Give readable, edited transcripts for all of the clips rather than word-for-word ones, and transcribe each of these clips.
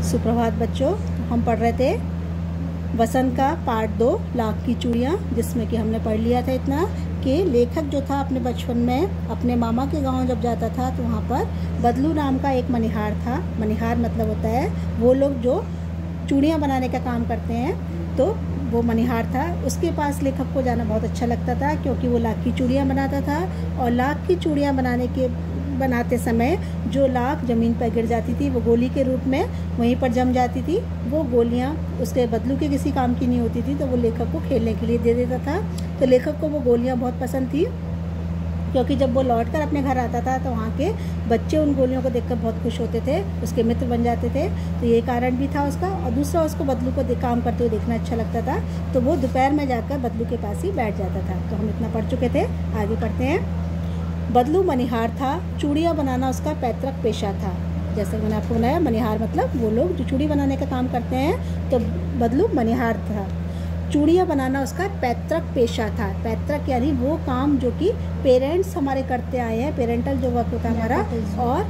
सुप्रभात बच्चों, हम पढ़ रहे थे वसंत का पार्ट 2 लाख की चूड़ियाँ, जिसमें कि हमने पढ़ लिया था इतना कि लेखक जो था अपने बचपन में अपने मामा के गांव जब जाता था तो वहाँ पर बदलू नाम का एक मनिहार था। मनिहार मतलब होता है वो लोग जो चूड़ियाँ बनाने का काम करते हैं, तो वो मनिहार था। उसके पास लेखक को जाना बहुत अच्छा लगता था क्योंकि वो लाख की चूड़ियाँ बनाता था और लाख की चूड़ियाँ बनाते समय जो लाख ज़मीन पर गिर जाती थी वो गोली के रूप में वहीं पर जम जाती थी। वो गोलियां उसके बदलू के किसी काम की नहीं होती थी, तो वो लेखक को खेलने के लिए दे देता था। तो लेखक को वो गोलियां बहुत पसंद थी क्योंकि जब वो लौटकर अपने घर आता था तो वहाँ के बच्चे उन गोलियों को देखकर बहुत खुश होते थे, उसके मित्र बन जाते थे। तो ये कारण भी था उसका। और दूसरा, उसको बदलू को काम करते हुए देखना अच्छा लगता था, तो वो दोपहर में जाकर बदलू के पास ही बैठ जाता था। तो हम इतना पढ़ चुके थे, आगे पढ़ते हैं। बदलू मनिहार था, चूड़ियाँ बनाना उसका पैतृक पेशा था। जैसे मैंने आपको बनाया, मनिहार मतलब वो लोग जो चूड़ी बनाने का काम करते हैं, तो बदलू मनिहार था। चूड़ियाँ बनाना उसका पैतृक पेशा था। पैतृक यानी वो काम जो कि पेरेंट्स हमारे करते आए हैं, पेरेंटल जो वर्क होता है हमारा, और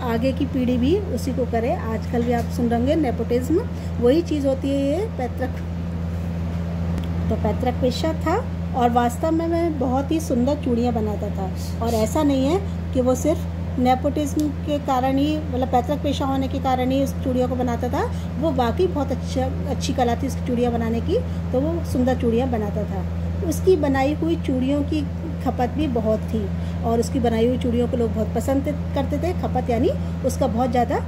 आगे की पीढ़ी भी उसी को करे। आजकल भी आप सुन रहे होंगे नेपोटिज्म, वही चीज़ होती है ये पैतृक। तो पैतृक पेशा था और वास्तव में मैं बहुत ही सुंदर चूड़ियाँ बनाता था। और ऐसा नहीं है कि वो सिर्फ नेपोटिज्म के कारण ही, मतलब पैतृक पेशा होने के कारण ही उस चूड़ियों को बनाता था। वो बाकी बहुत अच्छी कला थी उसकी चूड़ियाँ बनाने की, तो वो सुंदर चूड़ियाँ बनाता था। उसकी बनाई हुई चूड़ियों की खपत भी बहुत थी और उसकी बनाई हुई चूड़ियों को लोग बहुत पसंद करते थे। खपत यानी उसका बहुत ज़्यादा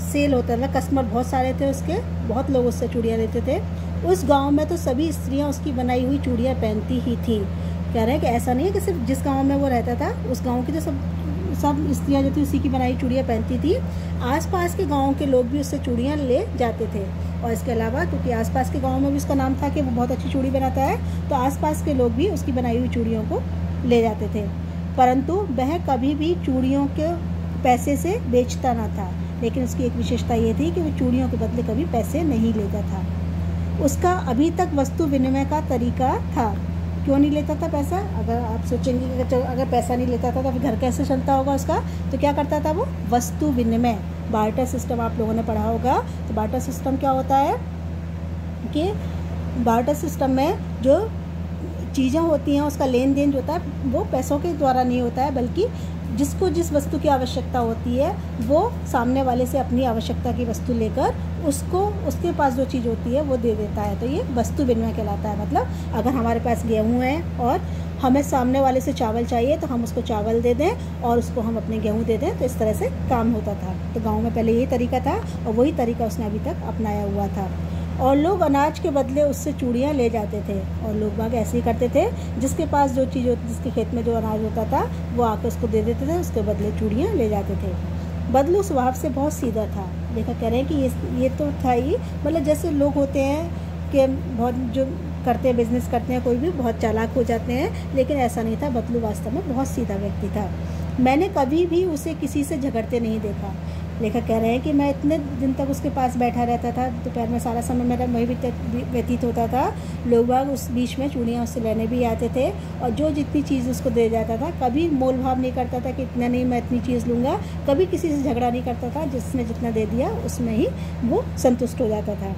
सेल होता था, कस्टमर बहुत सारे थे उसके, बहुत लोग उससे चूड़ियाँ लेते थे। उस गांव में तो सभी स्त्रियां उसकी बनाई हुई चूड़ियाँ पहनती ही थी। कह रहे हैं कि ऐसा नहीं है कि सिर्फ जिस गांव में वो रहता था उस गांव की जो सब स्त्रियां जो थी उसी की बनाई चूड़ियाँ पहनती थी। आसपास के गांव के लोग भी उससे चूड़ियाँ ले जाते थे। और इसके अलावा क्योंकि आसपास के गाँव में भी उसका नाम था कि वो बहुत अच्छी चूड़ी बनाता है, तो आसपास के लोग भी उसकी बनाई हुई चूड़ियों को ले जाते थे। परंतु वह कभी भी चूड़ियों के पैसे से बेचता ना था, लेकिन उसकी एक विशेषता ये थी कि वो चूड़ियों के बदले कभी पैसे नहीं लेता था। उसका अभी तक वस्तु विनिमय का तरीका था। क्यों नहीं लेता था पैसा? अगर आप सोचेंगे कि अगर पैसा नहीं लेता था तो फिर घर कैसे चलता होगा उसका, तो क्या करता था वो? वस्तु विनिमय, बार्टर सिस्टम आप लोगों ने पढ़ा होगा। तो बार्टर सिस्टम क्या होता है कि बार्टर सिस्टम में जो चीज़ें होती हैं उसका लेन देन जो होता है वो पैसों के द्वारा नहीं होता है, बल्कि जिसको जिस वस्तु की आवश्यकता होती है वो सामने वाले से अपनी आवश्यकता की वस्तु लेकर उसको उसके पास जो चीज़ होती है वो दे देता है। तो ये वस्तु विनिमय कहलाता है। मतलब अगर हमारे पास गेहूँ है और हमें सामने वाले से चावल चाहिए तो हम उसको चावल दे दें और उसको हम अपने गेहूँ दे दें, तो इस तरह से काम होता था। तो गाँव में पहले यही तरीका था और वही तरीका उसने अभी तक अपनाया हुआ था। और लोग अनाज के बदले उससे चूड़ियाँ ले जाते थे और लोग बाग ऐसे ही करते थे, जिसके पास जो चीज़ होती, जिसके खेत में जो अनाज होता था वो आकर उसको दे देते थे, उसके बदले चूड़ियाँ ले जाते थे। बदलू स्वभाव से बहुत सीधा था। लेखक कह रहे हैं कि ये तो था ही, मतलब जैसे लोग होते हैं कि बहुत जो करते हैं, बिजनेस करते हैं, कोई भी बहुत चालाक हो जाते हैं, लेकिन ऐसा नहीं था। बदलू वास्तव में बहुत सीधा व्यक्ति था। मैंने कभी भी उसे किसी से झगड़ते नहीं देखा। लेखक कह रहे हैं कि मैं इतने दिन तक उसके पास बैठा रहता था, दोपहर में सारा समय मेरा वही व्यतीत होता था। लोग बाग उस बीच में चूड़ियाँ उससे लेने भी आते थे और जो जितनी चीज़ उसको दे जाता था, कभी मोल भाव नहीं करता था कि इतना नहीं मैं इतनी चीज़ लूँगा। कभी किसी से झगड़ा नहीं करता था, जिसने जितना दे दिया उसमें ही वो संतुष्ट हो जाता था।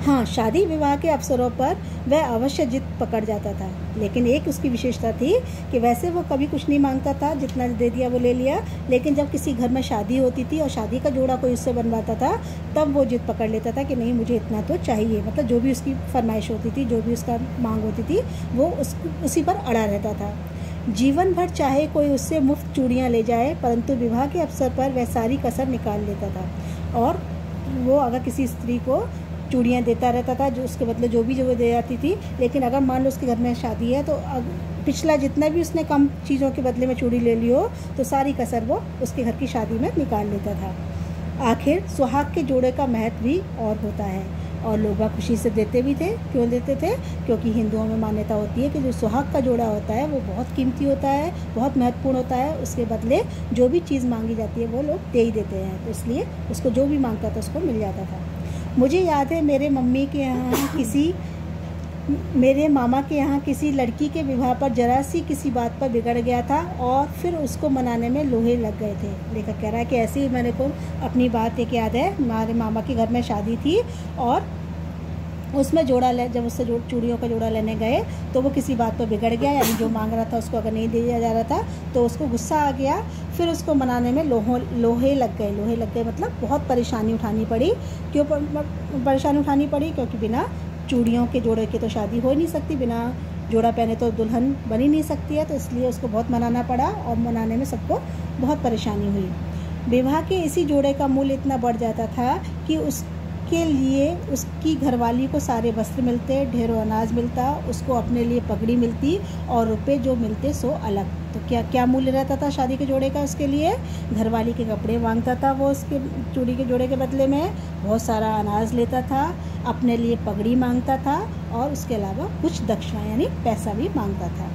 हाँ, शादी विवाह के अवसरों पर वह अवश्य जिद पकड़ जाता था, लेकिन एक उसकी विशेषता थी कि वैसे वो कभी कुछ नहीं मांगता था, जितना दे दिया वो ले लिया। लेकिन जब किसी घर में शादी होती थी और शादी का जोड़ा कोई उससे बनवाता था, तब वो जिद पकड़ लेता था कि नहीं, मुझे इतना तो चाहिए। मतलब जो भी उसकी फरमाइश होती थी, जो भी उसका मांग होती थी, वो उसी पर अड़ा रहता था। जीवन भर चाहे कोई उससे मुफ्त चूड़ियाँ ले जाए, परंतु विवाह के अवसर पर वह सारी कसर निकाल लेता था। और वो अगर किसी स्त्री को चूड़ियाँ देता रहता था, जो उसके बदले जो वो दे जाती थी, लेकिन अगर मान लो उसके घर में शादी है तो पिछला जितना भी उसने कम चीज़ों के बदले में चूड़ी ले ली हो, तो सारी कसर वो उसके घर की शादी में निकाल लेता था। आखिर सुहाग के जोड़े का महत्व भी और होता है और लोग खुशी से देते भी थे। क्यों देते थे? क्योंकि हिंदुओं में मान्यता होती है कि जो सुहाग का जोड़ा होता है वो बहुत कीमती होता है, बहुत महत्वपूर्ण होता है। उसके बदले जो भी चीज़ मांगी जाती है वो लोग दे ही देते हैं, तो इसलिए उसको जो भी मांगता था उसको मिल जाता था। मुझे याद है मेरे मम्मी के यहाँ किसी मेरे मामा के यहाँ किसी लड़की के विवाह पर जरा सी किसी बात पर बिगड़ गया था और फिर उसको मनाने में लोहे लग गए थे। लेखक कह रहा है कि ऐसे ही मेरे को अपनी बात एक याद है, हमारे मामा के घर में शादी थी और उसमें जब उससे चूड़ियों का जोड़ा लेने गए तो वो किसी बात पर बिगड़ गया, यानी जो मांग रहा था उसको अगर नहीं दिया जा रहा था तो उसको गुस्सा आ गया। फिर उसको मनाने में लोहे लग गए मतलब बहुत परेशानी उठानी पड़ी। क्यों परेशानी उठानी पड़ी? क्योंकि बिना चूड़ियों के जोड़े की तो शादी हो ही नहीं सकती, बिना जोड़ा पहने तो दुल्हन बन ही नहीं सकती है। तो इसलिए उसको बहुत मनाना पड़ा और मनाने में सबको बहुत परेशानी हुई। विवाह के इसी जोड़े का मूल्य इतना बढ़ जाता था कि उसके लिए उसकी घरवाली को सारे वस्त्र मिलते, ढेरों अनाज मिलता, उसको अपने लिए पगड़ी मिलती और रुपए जो मिलते सो अलग। तो क्या क्या मूल्य रहता था शादी के जोड़े का? उसके लिए घरवाली के कपड़े मांगता था वो उसके चूड़ी के जोड़े के बदले में, बहुत सारा अनाज लेता था, अपने लिए पगड़ी मांगता था और उसके अलावा कुछ दक्षिणा यानी पैसा भी मांगता था।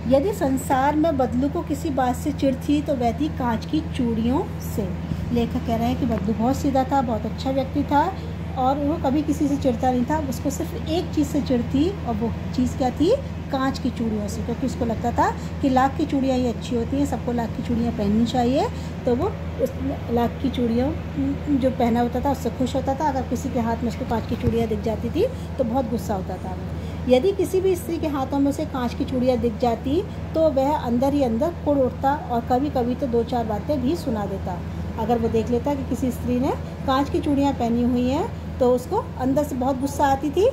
यदि संसार में बदलू को किसी बात से चिढ़ थी तो वह थी कांच की चूड़ियों से। लेखक कह रहे हैं कि बदलू बहुत सीधा था, बहुत अच्छा व्यक्ति था और वो कभी किसी से चिढ़ता नहीं था। उसको सिर्फ एक चीज़ से चिढ़ थी और वो चीज़ क्या थी? कांच की चूड़ियों से, क्योंकि उसको लगता था कि लाख की चूड़ियाँ ही अच्छी होती हैं, सबको लाख की चूड़ियाँ पहननी चाहिए। तो वो उस लाख की चूड़ियों जो पहना होता था उससे खुश होता था। अगर किसी के हाथ में उसको कांच की चूड़ियाँ दिख जाती थी तो बहुत गुस्सा होता था। यदि किसी भी स्त्री के हाथों में से कांच की चूड़ियाँ दिख जाती तो वह अंदर ही अंदर कुढ़ उठता और कभी कभी तो 2-4 बातें भी सुना देता। अगर वो देख लेता कि किसी स्त्री ने कांच की चूड़ियाँ पहनी हुई हैं तो उसको अंदर से बहुत गुस्सा आती थी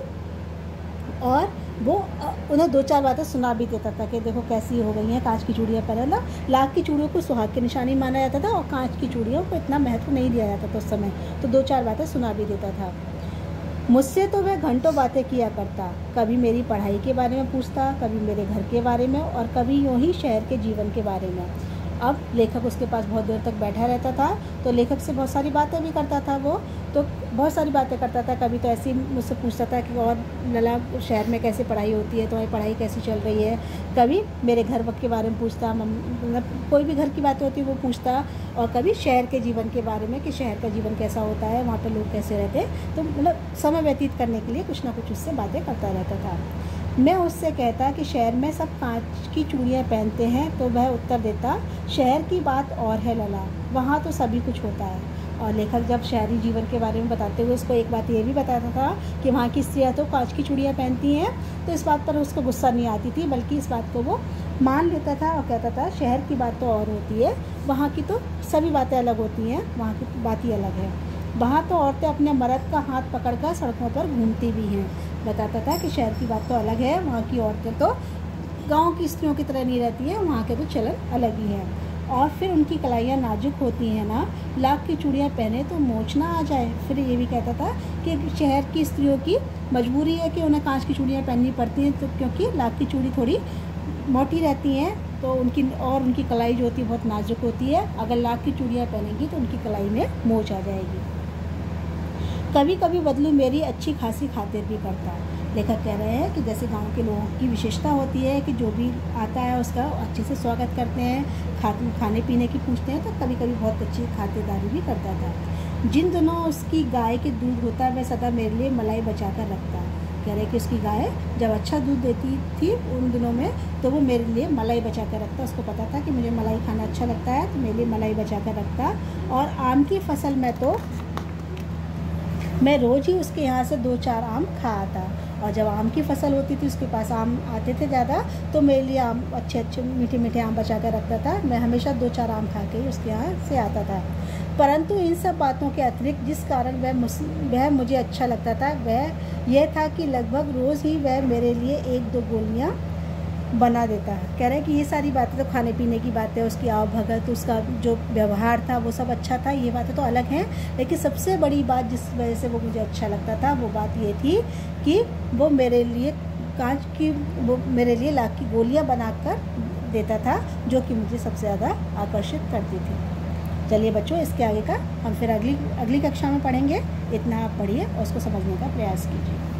और वो उन्हें 2-4 बातें सुना भी देता था कि देखो कैसी हो गई हैं कांच की चूड़ियाँ पहनना। लाख की चूड़ियों को सुहाग की निशानी माना जाता था और कांच की चूड़ियों को इतना महत्व नहीं दिया जाता था उस समय, तो 2-4 बातें सुना भी देता था। मुझसे तो वह घंटों बातें किया करता, कभी मेरी पढ़ाई के बारे में पूछता, कभी मेरे घर के बारे में और कभी यूँ ही शहर के जीवन के बारे में। अब लेखक उसके पास बहुत देर तक बैठा रहता था तो लेखक से बहुत सारी बातें भी करता था वो, तो बहुत सारी बातें करता था। कभी तो ऐसे ही मुझसे पूछता था कि और लला शहर में कैसे पढ़ाई होती है, तुम्हारी पढ़ाई कैसी चल रही है। कभी मेरे घर वक्त के बारे में पूछता, मतलब कोई भी घर की बातें होती है वो पूछता, और कभी शहर के जीवन के बारे में कि शहर का जीवन कैसा होता है, वहाँ पर लोग कैसे रहते हैं। तो मतलब समय व्यतीत करने के लिए कुछ ना कुछ उससे बातें करता रहता था। मैं उससे कहता कि शहर में सब कांच की चूड़ियाँ पहनते हैं तो वह उत्तर देता, शहर की बात और है लला, वहाँ तो सभी कुछ होता है। और लेखक जब शहरी जीवन के बारे में बताते हुए उसको एक बात ये भी बताता था कि वहाँ की स्त्रियाँ तो कांच की चूड़ियाँ पहनती हैं, तो इस बात पर उसको गुस्सा नहीं आती थी, बल्कि इस बात को वो मान लेता था और कहता था शहर की बात तो और होती है, वहाँ की तो सभी बातें अलग होती हैं, वहाँ की बात ही अलग है। वहाँ तो औरतें अपने मर्द का हाथ पकड़कर सड़कों पर घूमती भी हैं। बताता था कि शहर की बात तो अलग है, वहाँ की औरतें तो गांव की स्त्रियों की तरह नहीं रहती हैं, वहाँ के तो चलन अलग ही है। और फिर उनकी कलाइयाँ नाजुक होती हैं ना, लाख की चूड़ियाँ पहने तो मोच ना आ जाए। फिर ये भी कहता था कि शहर की स्त्रियों की मजबूरी है कि उन्हें कांच की चूड़ियाँ पहननी पड़ती हैं, तो क्योंकि लाख की चूड़ी थोड़ी मोटी रहती हैं तो उनकी कलाई जो होती है बहुत नाजुक होती है। अगर लाख की चूड़ियाँ पहनेंगी तो उनकी कलाई में मोच आ जाएगी। कभी कभी बदलू मेरी अच्छी खासी खातिर भी करता। लेखक कह रहे हैं कि जैसे गांव के लोगों की विशेषता होती है कि जो भी आता है उसका अच्छे से स्वागत करते हैं, खाने पीने की पूछते हैं, तो कभी कभी बहुत अच्छी खातिरदारी भी करता था। जिन दिनों उसकी गाय के दूध होता वह सदा मेरे लिए मलाई बचा कर रखता। कह रहे कि उसकी गाय जब अच्छा दूध देती थी उन दिनों में तो वो मेरे लिए मलाई बचा कर रखता। उसको पता था कि मुझे मलाई खाना अच्छा लगता है तो मेरे लिए मलाई बचा कर रखता। और आम की फसल में तो मैं रोज़ ही उसके यहाँ से 2-4 आम खा आता, और जब आम की फसल होती थी उसके पास आम आते थे ज़्यादा तो मेरे लिए आम अच्छे मीठे मीठे आम बचा कर रखता था। मैं हमेशा 2-4 आम खा के ही उसके यहाँ से आता था। परंतु इन सब बातों के अतिरिक्त जिस कारण वह मुझे अच्छा लगता था वह यह था कि लगभग रोज़ ही वह मेरे लिए 1-2 गोलियाँ बना देता है। कह रहे हैं कि ये सारी बातें तो खाने पीने की बातें, उसकी आवभगत, उसका जो व्यवहार था वो सब अच्छा था, ये बातें तो अलग हैं, लेकिन सबसे बड़ी बात जिस वजह से वो मुझे अच्छा लगता था वो बात ये थी कि वो मेरे लिए मेरे लिए लाख की गोलियां बनाकर देता था, जो कि मुझे सबसे ज़्यादा आकर्षित करती थी। चलिए बच्चों, इसके आगे का हम फिर अगली कक्षा में पढ़ेंगे। इतना आप पढ़िए और उसको समझने का प्रयास कीजिए।